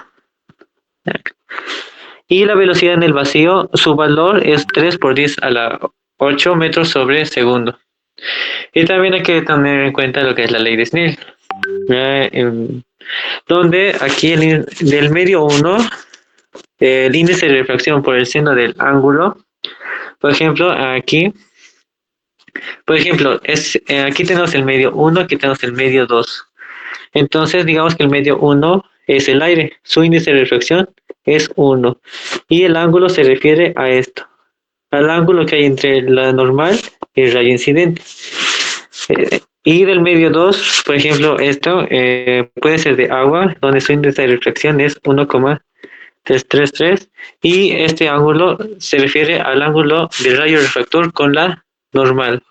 [SPEAKER 2] Y la velocidad en el vacío, su valor es 3 por 10 a la 8 metros sobre segundo. Y también hay que tener en cuenta lo que es la ley de Snell, donde aquí del medio 1, el índice de refracción por el seno del ángulo, por ejemplo, aquí aquí tenemos el medio 1, aquí tenemos el medio 2. Entonces, digamos que el medio 1 es el aire, su índice de refracción es 1. Y el ángulo se refiere a esto, al ángulo que hay entre la normal y el rayo incidente. Y del medio 2, por ejemplo, esto puede ser de agua, donde su índice de refracción es 1,333. Y este ángulo se refiere al ángulo del rayo refractor con la normal.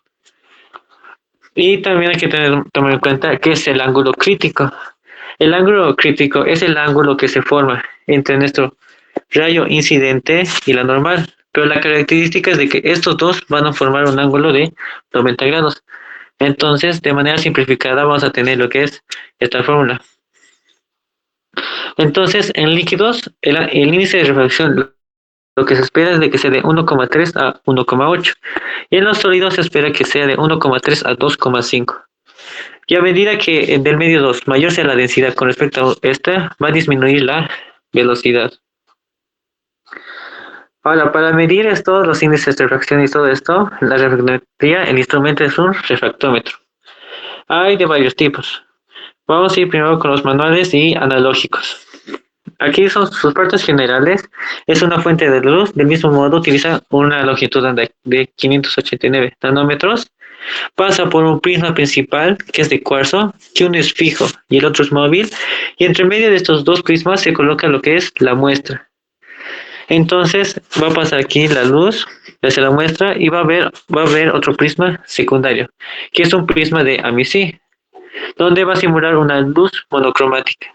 [SPEAKER 2] Y también hay que tomar en cuenta qué es el ángulo crítico. El ángulo crítico es el ángulo que se forma entre nuestro rayo incidente y la normal, pero la característica es de que estos dos van a formar un ángulo de 90 grados. Entonces, de manera simplificada, vamos a tener lo que es esta fórmula. Entonces, en líquidos, el índice de refracción, lo que se espera es de que sea de 1,3 a 1,8. Y en los sólidos se espera que sea de 1,3 a 2,5. Y a medida que del medio 2 mayor sea la densidad con respecto a esta, va a disminuir la velocidad. Ahora, para medir esto, los índices de refracción y todo esto, la refractometría, el instrumento es un refractómetro. Hay de varios tipos. Vamos a ir primero con los manuales y analógicos. Aquí son sus partes generales. Es una fuente de luz. Del mismo modo, utiliza una longitud de 589 nanómetros. Pasa por un prisma principal, que es de cuarzo, que uno es fijo y el otro es móvil. Y entre medio de estos dos prismas se coloca lo que es la muestra. Entonces va a pasar aquí la luz hacia la muestra y va a haber otro prisma secundario, que es un prisma de amici, donde va a simular una luz monocromática.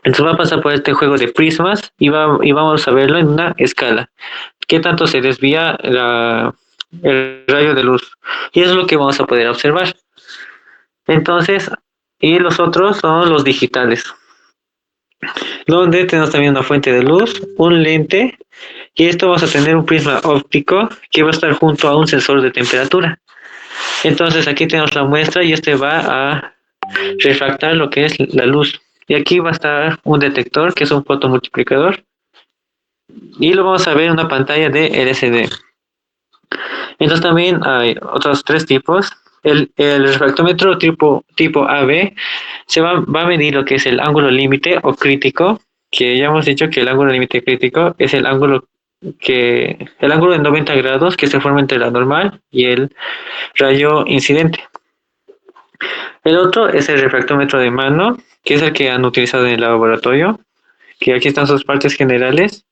[SPEAKER 2] Entonces va a pasar por este juego de prismas y vamos a verlo en una escala. ¿Qué tanto se desvía el rayo de luz? Y eso es lo que vamos a poder observar. Entonces, y los otros son los digitales, donde tenemos también una fuente de luz, un lente, y esto vamos a tener un prisma óptico que va a estar junto a un sensor de temperatura. Entonces aquí tenemos la muestra y este va a refractar lo que es la luz. Y aquí va a estar un detector que es un fotomultiplicador. Y lo vamos a ver en una pantalla de LCD. Entonces también hay otros tres tipos. El refractómetro tipo AB va a medir lo que es el ángulo límite o crítico, que ya hemos dicho que el ángulo límite crítico es el ángulo de 90 grados que se forma entre la normal y el rayo incidente. El otro es el refractómetro de mano, que es el que han utilizado en el laboratorio, que aquí están sus partes generales.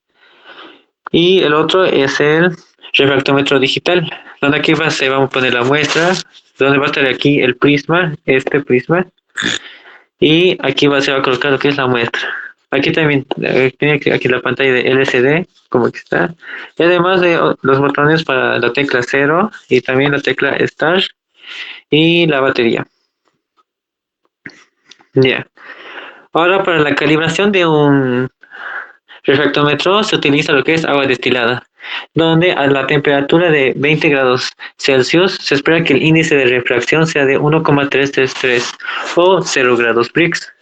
[SPEAKER 2] Y el otro es el refractómetro digital, donde aquí se va a poner la muestra, donde va a estar aquí el prisma, este prisma, y aquí se va a colocar lo que es la muestra. Aquí también tiene aquí la pantalla de LCD, como que está, y además de los botones para la tecla 0 y también la tecla Start y la batería. Ya. Ahora, para la calibración de un refractómetro se utiliza lo que es agua destilada, donde a la temperatura de 20 grados Celsius se espera que el índice de refracción sea de 1,333 o 0 grados Brix.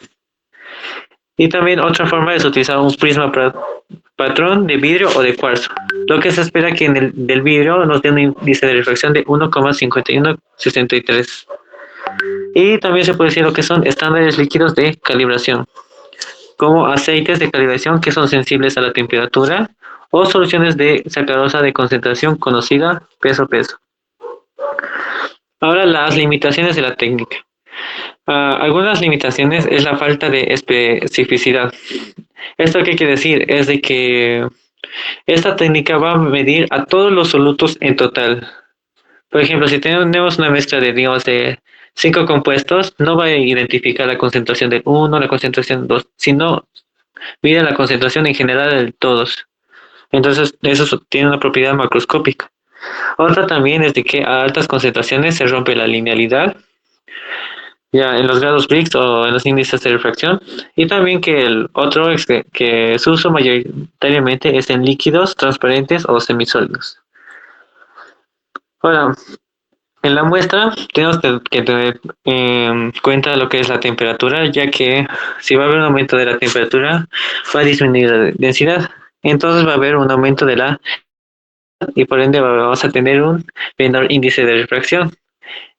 [SPEAKER 2] Y también otra forma es utilizar un prisma patrón de vidrio o de cuarzo. Lo que se espera que en el del vidrio nos dé un índice de refracción de 1,5163. Y también se puede decir lo que son estándares líquidos de calibración, como aceites de calibración que son sensibles a la temperatura o soluciones de sacarosa de concentración conocida peso-peso. Ahora las limitaciones de la técnica. Algunas limitaciones es la falta de especificidad. ¿Esto qué quiere decir? Es de que esta técnica va a medir a todos los solutos en total. Por ejemplo, si tenemos una mezcla de, digamos, de 5 compuestos, no va a identificar la concentración del uno, la concentración del 2, sino mide la concentración en general de todos. Entonces, eso tiene una propiedad macroscópica. Otra también es de que a altas concentraciones se rompe la linealidad, ya en los grados Briggs o en los índices de refracción. Y también que el otro es que su uso mayoritariamente es en líquidos, transparentes o semisólidos. Ahora, en la muestra tenemos que tener en cuenta lo que es la temperatura, ya que si va a haber un aumento de la temperatura, va a disminuir la densidad. Entonces va a haber un aumento de la y por ende vamos a tener un menor índice de refracción.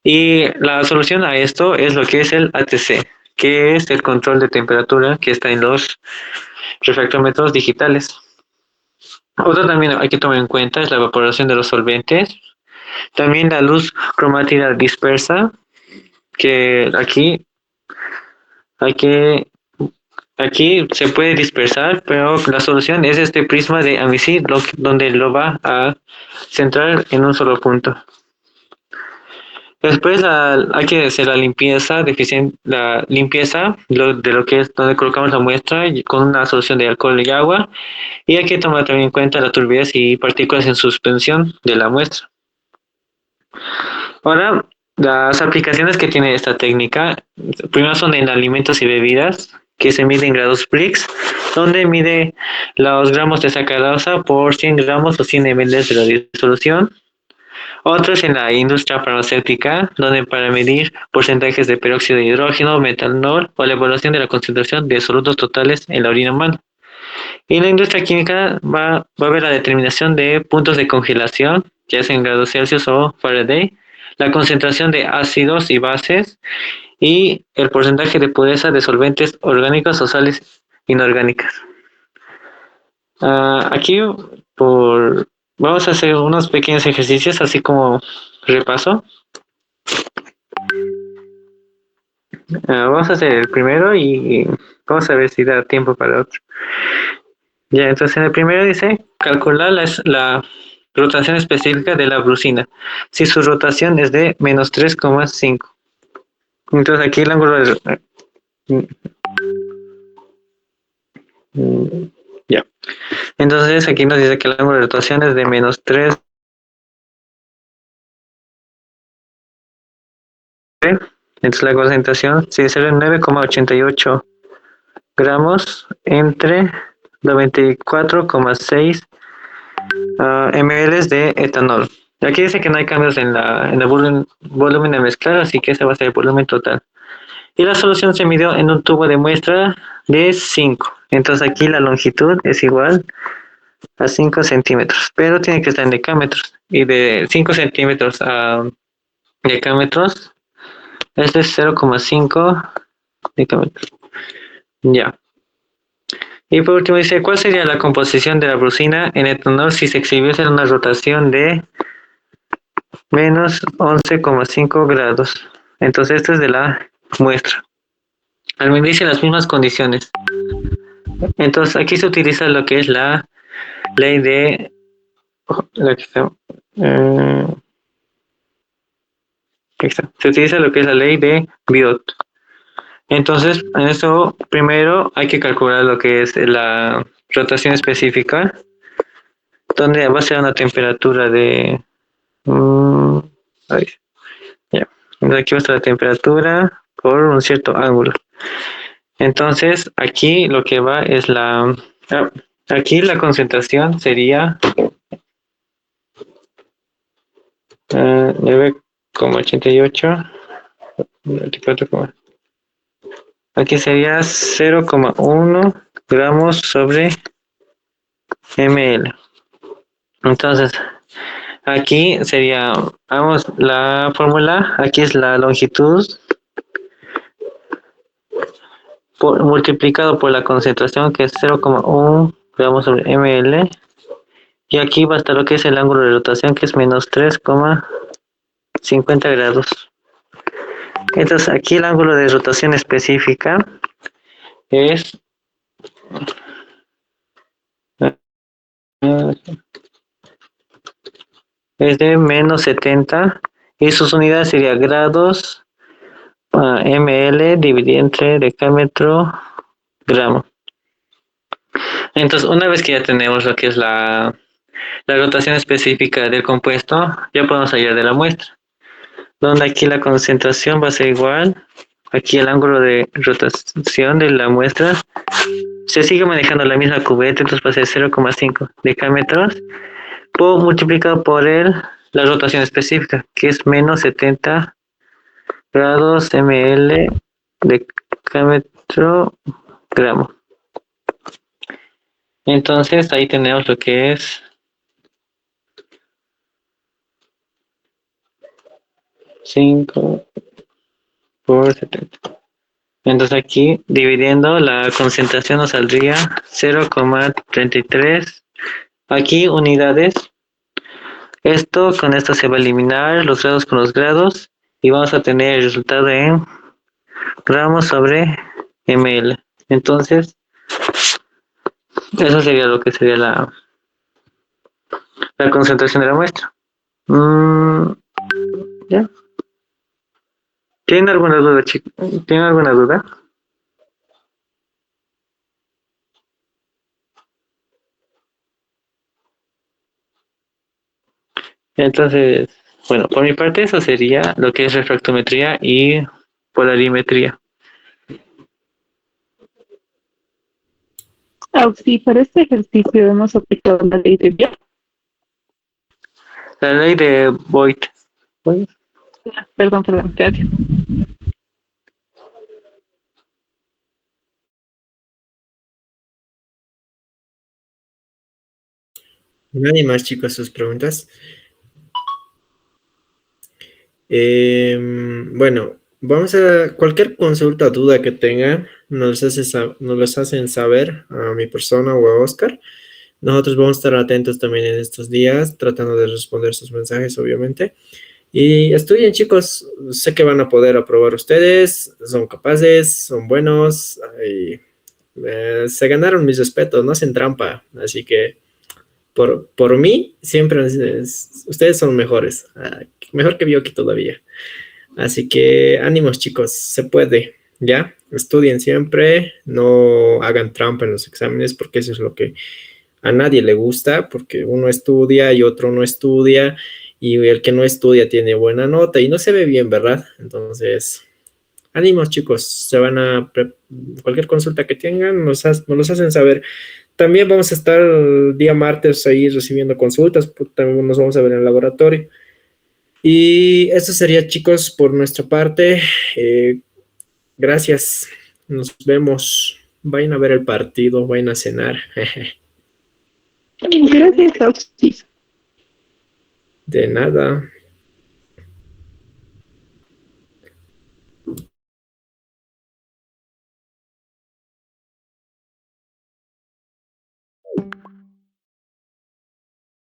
[SPEAKER 2] Y la solución a esto es lo que es el ATC, que es el control de temperatura que está en los refractómetros digitales. Otro también hay que tomar en cuenta es la evaporación de los solventes, también la luz cromática dispersa, que aquí, aquí se puede dispersar, pero la solución es este prisma de Amici, donde lo va a centrar en un solo punto. Después hay que hacer la limpieza de lo que es donde colocamos la muestra con una solución de alcohol y agua, y hay que tomar también en cuenta la turbidez y partículas en suspensión de la muestra. Ahora, las aplicaciones que tiene esta técnica, primero son en alimentos y bebidas, que se mide en grados Brix, donde mide los gramos de sacarosa por 100 gramos o 100 ml de la disolución. Otros en la industria farmacéutica, donde para medir porcentajes de peróxido de hidrógeno, metanol o la evaluación de la concentración de solutos totales en la orina humana. Y en la industria química va a haber la determinación de puntos de congelación, ya sea en grados Celsius o Fahrenheit, la concentración de ácidos y bases y el porcentaje de pureza de solventes orgánicos o sales inorgánicas. Aquí vamos a hacer unos pequeños ejercicios, así como repaso. Vamos a hacer el primero y vamos a ver si da tiempo para otro. Ya, entonces en el primero dice, calcular la rotación específica de la brucina, si su rotación es de menos 3,5. Entonces aquí el ángulo de... Ya. Entonces aquí nos dice que el ángulo de rotación es de menos 3. Entonces la concentración se dice 9,88 gramos entre 94,6 ml de etanol. Aquí dice que no hay cambios en el volumen de mezclar, así que ese va a ser el volumen total. Y la solución se midió en un tubo de muestra de 5. Entonces aquí la longitud es igual a 5 centímetros, pero tiene que estar en decámetros. Y de 5 centímetros a decámetros es de 0,5 decámetros. Ya. Y por último dice, ¿cuál sería la composición de la brucina en etanol si se exhibiese en una rotación de menos 11,5 grados? Entonces esto es de la muestra. Al medirse las mismas condiciones. Entonces aquí se utiliza lo que es la ley de... Se utiliza lo que es la ley de Biot. Entonces, en esto primero hay que calcular lo que es la rotación específica, donde va a ser una temperatura de... ya. Entonces aquí va a estar la temperatura por un cierto ángulo. Entonces, aquí lo que va es aquí la concentración sería 9,88. Aquí sería 0,1 gramos sobre ml. Entonces, aquí sería, vamos, la fórmula, aquí es la longitud multiplicado por la concentración, que es 0,1 gramos sobre ml. Y aquí va a estar lo que es el ángulo de rotación, que es menos 3,50 grados. Entonces, aquí el ángulo de rotación específica es de menos 70 y sus unidades serían grados ml dividido entre decámetro gramo. Entonces, una vez que ya tenemos lo que es la rotación específica del compuesto, ya podemos hallar de la muestra, donde aquí la concentración va a ser igual, aquí el ángulo de rotación de la muestra se sigue manejando la misma cubeta, entonces va a ser 0,5 decámetros multiplicado por la rotación específica, que es menos 70 grados ml decámetro gramo. Entonces ahí tenemos lo que es 5 por 70. Entonces aquí dividiendo la concentración nos saldría 0,33. Aquí unidades. Con esto se va a eliminar los grados con los grados y vamos a tener el resultado en gramos sobre ml. Entonces, eso sería lo que sería la concentración de la muestra. ¿Ya? ¿Tienen alguna duda, chicos? ¿Tienen alguna duda? Entonces, bueno, por mi parte eso sería lo que es refractometría y polarimetría.
[SPEAKER 3] Sí, para este ejercicio hemos aplicado la ley de Biot.
[SPEAKER 2] La ley de Voigt.
[SPEAKER 3] Perdón, gracias.
[SPEAKER 1] Nadie más, chicos, sus preguntas. Bueno, vamos a cualquier consulta o duda que tengan, nos las hacen saber a mi persona o a Oscar. Nosotros vamos a estar atentos también en estos días, tratando de responder sus mensajes, obviamente. Y estudien, chicos, sé que van a poder aprobar ustedes, son capaces, son buenos, y, se ganaron mis respetos, no hacen trampa, así que por mí, siempre ustedes son mejores, mejor que Bioki todavía. Así que ánimos, chicos, se puede, ¿ya? Estudien siempre, no hagan trampa en los exámenes, porque eso es lo que a nadie le gusta, porque uno estudia y otro no estudia, y el que no estudia tiene buena nota y no se ve bien, ¿verdad? Entonces, ánimos, chicos, cualquier consulta que tengan, nos los hacen saber. También vamos a estar el día martes ahí recibiendo consultas, también nos vamos a ver en el laboratorio. Y eso sería, chicos, por nuestra parte. Gracias, nos vemos. Vayan a ver el partido, vayan a cenar.
[SPEAKER 3] Gracias, Auxi.
[SPEAKER 1] De nada.